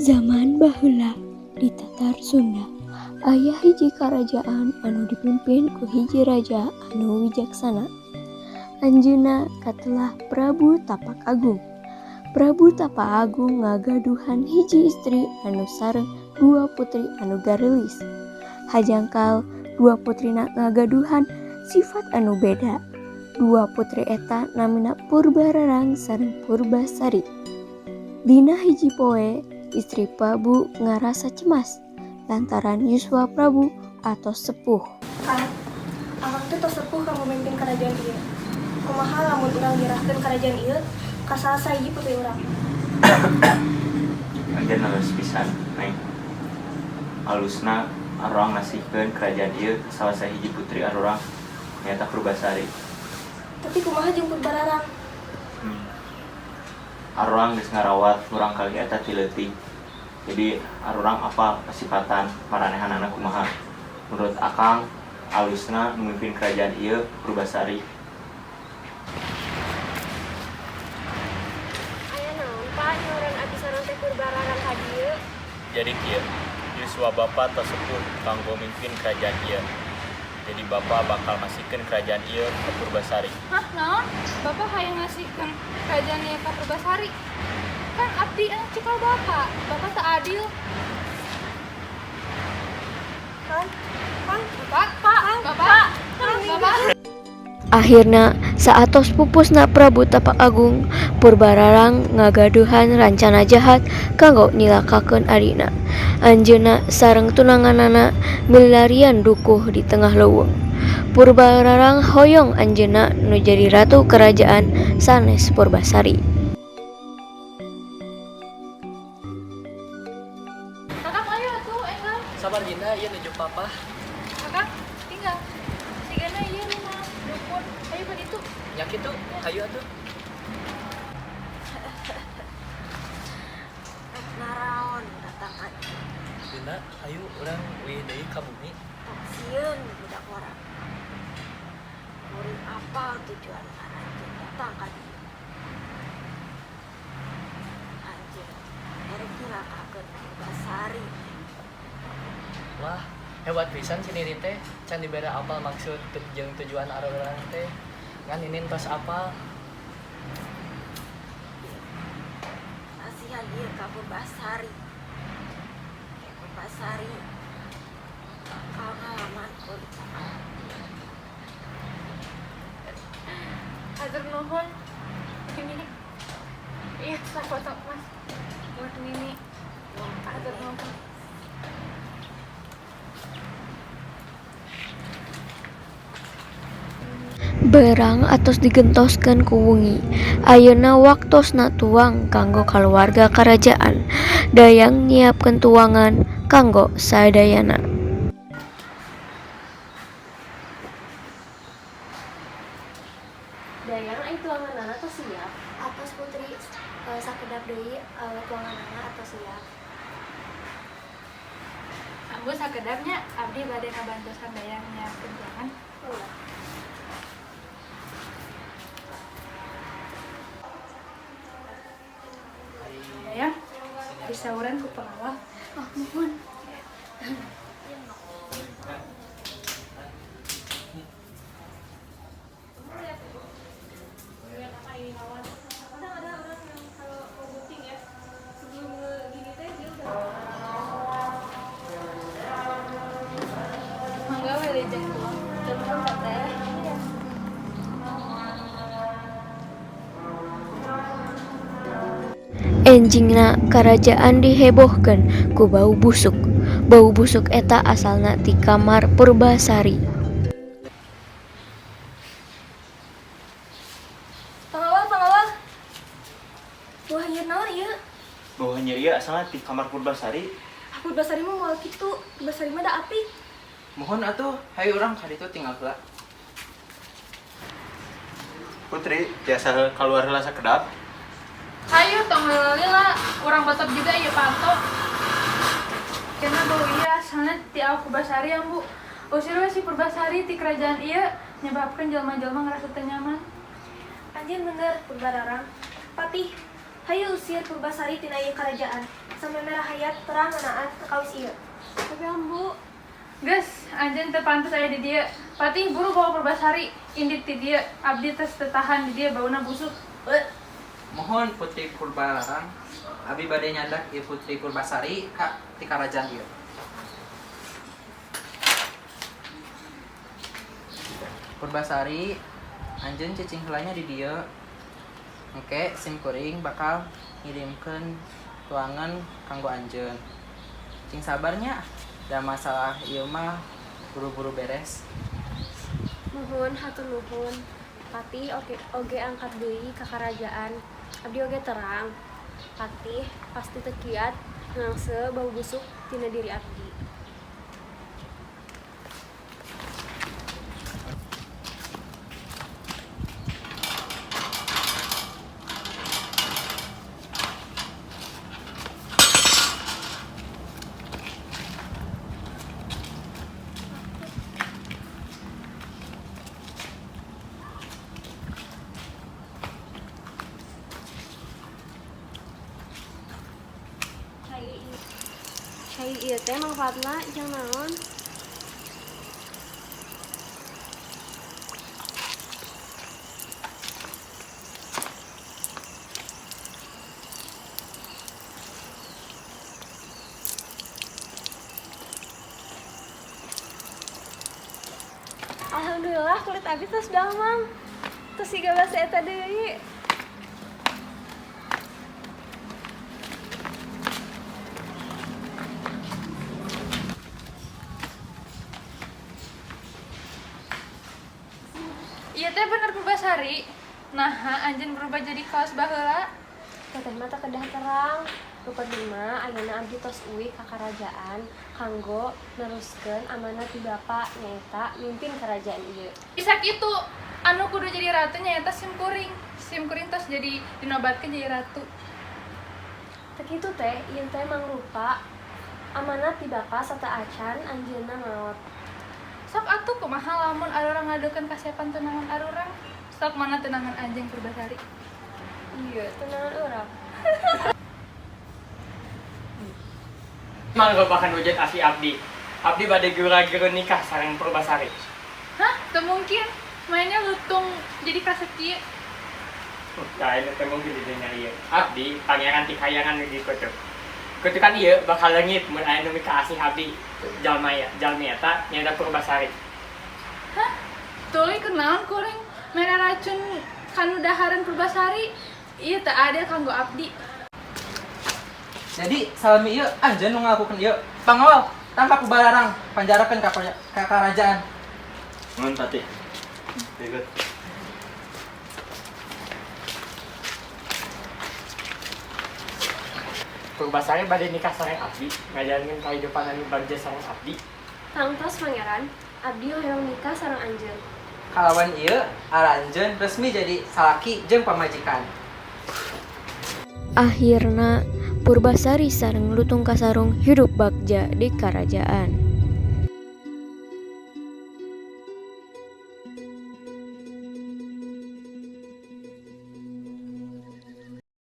Zaman baheula di Tatar Sunda aya hiji karajaan anu dipimpin ku hiji raja anu wijaksana. Anjeunna katelah Prabu Tapak Agung. Prabu Tapak Agung ngagaduhan hiji istri anu sareng dua putri anu gareulis. Hajangkal dua putrina ngagaduhan sifat anu beda. Dua putri eta namina Purbararang sareng Purbasari. Dina hiji poe istri Prabu ngarasa cemas lantaran yuswa Prabu atau sepuh. Kang, Amang teh tos sepuh kang memimpin kerajaan ieu. Kumaha lamun urang nyerahkeun kerajaan ieu ka salah sahiji putri urang? Anjeun halus pisan, Neng. Halusna arurang ngasihkeun kerajaan ieu ka salah sahiji putri arurang nyaeta Purbasari. Tapi kumaha jeung Purbararang? Arurang geus ngarawat urang kali eta ti leutik. Jadi arurang apal kasifatan maranehanana kumaha. Menurut Akang, alusna memimpin kerajaan ieu Purbasari. Aya naon Pak nyoran abdi sareng teh Purbararang ka dieu? Jadi kieu, yuswa Bapa tersebut kanggo mimpin kerajaan ieu. Jadi Bapa bakal masihkeun kerajaan ieu ke Purbasari. Hah, naon? Bapak hayang ngasihkeun kerajaan ieu ka Purbasari? Kan abdi anu cikal Bapak. Bapak teu adil. Kan? Bapak. Akhirna saatos pupusna Prabu Tapak Agung, Purbararang ngagaduhan rancana jahat kanggo nilakakeun adina. Anjeunna sareng tunanganana milarian dukuh di tengah leuweung. Purbararang hoyong anjeunna nu jadi ratu kerajaan sanes Purbasari. Kakak ayo atuh enggal. Sabar Dinda, ieu nuju papa. Kakak tinggal. Sigana ieu rumah dukun. Ayo ka ditu. Nya kitu, hayu atuh. Naraon datang ka Dinda, hayu urang ulih deui ka bumi. sieun budak orang. Murid apa tujuan anjeun datang ka dieu? Anjeun, erek nyilakakeun Purbasari. Wah, hebat pisan si Nini teh. Can dibere apal maksud jeung tujuan arurang teh. Ngan Ninin tos apal. Kasihan ieu ka Purbasari. Purbasari bakal ngalamankeun Hatur nuhun. Ini. Iya, saya foto Mas. Buat Nini. Hatur nuhun. Berang atos digentoskeun ku wengi. Ayeuna waktosna tuang kanggo kaluarga karajaan. Dayang nyiapkeun tuangan kanggo sadayana. Dayang ai tuanganana tos siap. Atos putri sakedap deui tuanganana atos siap. Ambu sakedapnya abdi bade ngabantusan Dayang nyiapkeun tuangan. Dayang, disauran ku pengawal. Oh, mohon. Mangga wilujeng tuang. Nuhun Teteh. Enjingna karajaan dihebohkeun ku bau busuk. Bau busuk eta asalna ti kamar Purbasari. Pengawal. Wah, ieu naon ieu? Bahwa ieu asalna ti kamar Purbasari. Purbasari mah moal kitu. Purbasari mah da apik. Mohon atuh, hayu urang ka ditu tinggal heula. Putri, biasa keluar heula sakedap. Ayo tong lila, urang batok juga ieu panto. Kena bau iya asalna ti Purbasari ambu. Usir we si Purbasari ti kerajaan ieu nyebabkeun jelema-jelema ngerasa teu nyaman. Anjeun bener Purbararang. Patih Hayu usir Purbasari tina ieu karajaan. Sampai merah hayat terang ngenaan kakawis ieu. Tapi ambu, geus anjeun teu pantes aya di dieu. Patih buru bawa Purbasari indit ti dieu. Abdi tes tetahan di dieu bauna busuk. Mohon Putri Purbalarang, abi bade nyadak ieu Putri Purbasari ka ti karajaan ieu. Purbasari, anjeun cicing heulanya di dieu. Engke sim kuring bakal ngirimkeun tuangan kanggo anjeun. Cing sabarnya, da masalah ieu mah buru-buru beres. Nuhun, hatur nuhun. Patih oge angkat deui ka karajaan. Abdi oge terang. Patih pasti teu kiat ngangse bau busuk tina diri abdi. Cai ieu teh mangfaatna jeung naon? Alhamdulillah kulit abdi tos damang. Tos siga basa eta deui. Iya teh bener Purbasari. Nah, anjeun berubah jadi kaos baheula. Teteh mata kedah terang. Rupanya mah ayeuna abdi tos uwi ka karajaan kanggo neruskeun amanat ti bapa nyaeta mimpin kerajaan ieu. Bisa kitu. Anu kudu jadi ratu nyaeta simkuring. Simkuring tos jadi dinobatkeun jadi ratu. Teu kitu teh, ieu teh mangrupa amanat ti bapa sarta acan anjeunna maot. Sok atuh kumaha lamun arurang ngadukeun kasiapan tunangan arurang. Sok mana tunangan anjing Purbasari. Iya, tunangan urang. Mangga bahkan wujud asli abdi. Abdi bade geura-geura nikah sareng Purbasari. Hah? Teu mungkin. Mainnya lutung jadi kasekieu. Lain teu mungkin di dunia ieu. Abdi pangeran ti kayangan di kutuk. Kutukan ieu bakal leungit mun aya nu mika asih abdi. Jalmi eta nyaeta Purbasari. Hah? Tuluy kenaon kuring mere racun kanu dahareun Purbasari. Ieu teu adil kanggo abdi. Jadi salami ieu anjeun nu ngalakukeun ieu. Pangawal, tangkap Pubalarang, panjarakeun ka karajaan. Nuhun Patih. Ikut. Purbasari bade nikah sareng abdi, ngajalankeun kahidupan anu bagja sareng abdi. Tangtos pangeran, abdi hoyong nikah sareng anjeun. Kalawan ieu, aranjeun resmi jadi salaki jeung pamajikan. Akhirna Purbasari sareng Lutung Kasarung hidup bagja di karajaan.